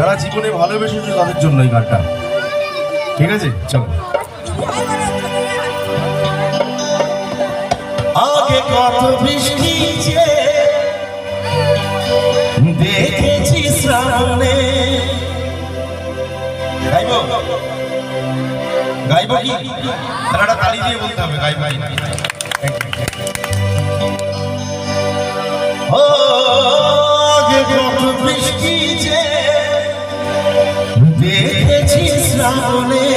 যারা জীবনে ভালোবেসেছে তাদের জন্য এই গানটা। ঠিক আছে, চলো। আগে কত বৃষ্টি যে দেখেছি শ্রাবণে। গাইব গাইব কি তারা তালি দিয়ে বলতে হবে গাইব। ও আগে কত বৃষ্টি যে দেখেছি শ্রাবণে,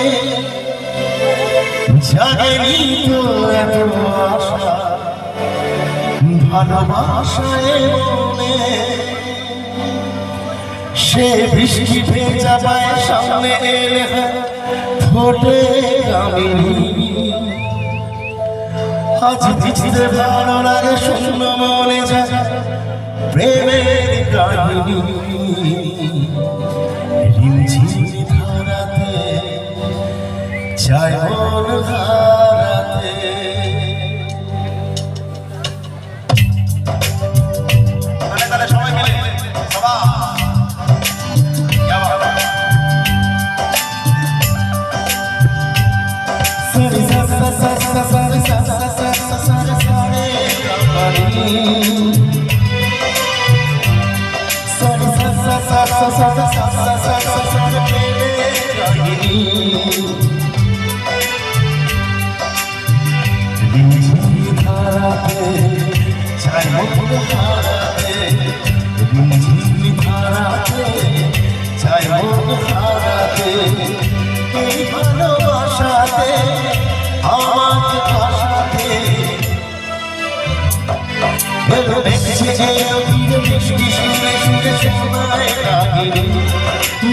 জাগেনি তো এত আশা ভালোবাসায় মনে। সে বৃষ্টি ভেজা পায় সামনে এলে ফোটে কামিনী। আজ দিতে ভালো লাগে শূন্য মনে যায় প্রেমের কাহিনী। রিমঝিম ধারাতে যায় মন হারাতে। সবাই মিলে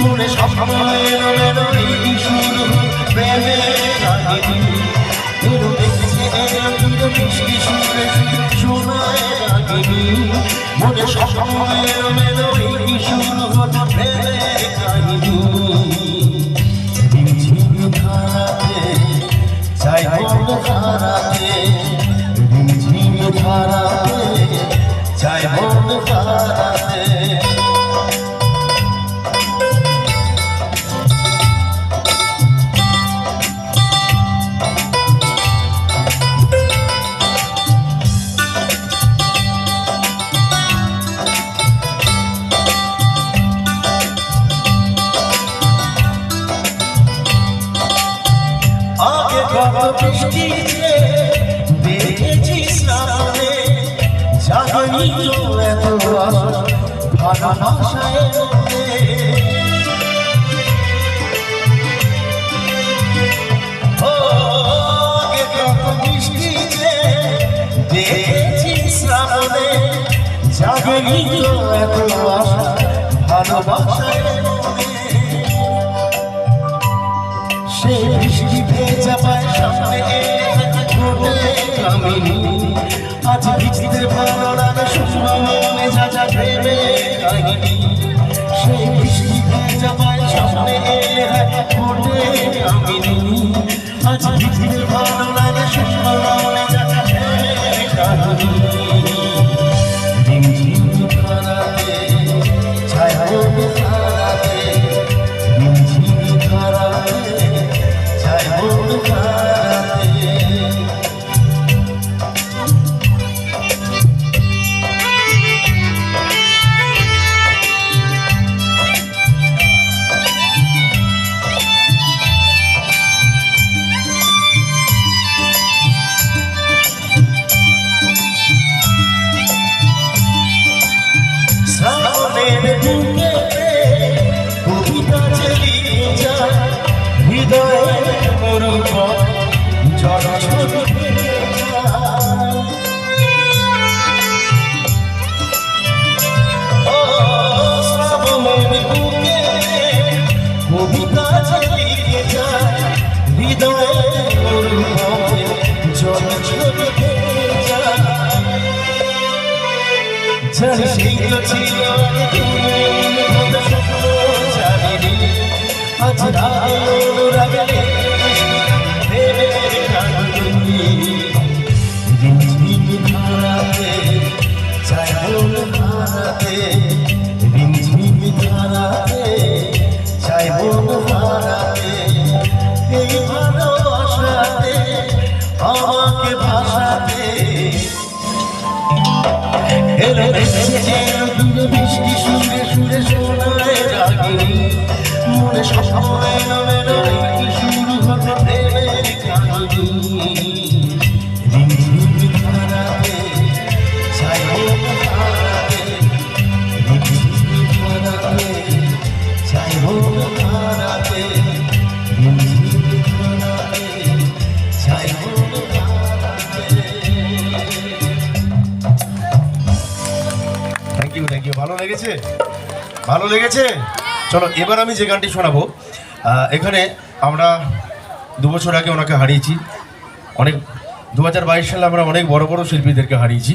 মনে সময় শুরু প্রেমের কাহিনী। মিষ্টি সুরে শোনায় রাগিনী, মনে সময় শুরু প্রেমের কাহিনী। ঝিমঝিম ধারাতে চাই মন হারাতে, ঝিমঝিম ধারাতে চাই মন হারাতে। বৃষ্টি যে দেখেছি শ্রাবণে, জাগেনি তো এত আশা ভালোবাসায় মনে। ও আগে কত বৃষ্টি যে দেখেছি শ্রাবণে, জাগেনি তো এত আশা ভালোবাসায় মনে। সে বৃষ্টি ভেজা পায় সামনে ফোটে কামিনী। আজ ভিজতে ভালো লাগে শূন্য মনে যা যা প্রেমের কাহিনী। সে বৃষ্টি ভেজা পায় সামনে ফোটে কামিনী। আজ ভিজতে ভালো লাগে শূন্য মনে যা যা প্রেমের কাহিনী। ঝিমঝিম ধারাতে ছায় মন হারাতে, ঝিমঝিম ধারাতে ছায় মন হারাতে। শ্রাবণের বুকে কবিতা লিখে যায় হৃদয়ের মরুক ঝড় ছড়িয়ে যায়। ও শ্রাবণের বুকে কবিতা লিখে যায় হৃদয়ের মরুক ঝড় ছড়িয়ে যায়। জানি সেই তো ছিল জানি আজ রাগে ঝিমঝিম ধারাতে চাই মন হারাতে, ঝিমঝিম ধারাতে এলো এসেছে এলো দূরে বৃষ্টি সুরে সুরে শোনায় রাগিনী মনে স্বপ্ন এলো এলো কি শুরু হতে প্রেমের কাহিনী রিমঝিম ধারাতে ছাই হোক ধারাতে রিমঝিম ধারাতে ছাই হোক ধারাতে রিমঝিম ধারাতে ছাই হোক ধারাতে। থ্যাংক ইউ ভালো লেগেছে ভালো লেগেছে চলো এবার আমি যে গানটি শোনাবো এখানে আমরা 2 বছর আগে ওনাকে হারিয়েছি অনেক 2022 সালে আমরা অনেক বড় বড় শিল্পীদেরকে হারিয়েছি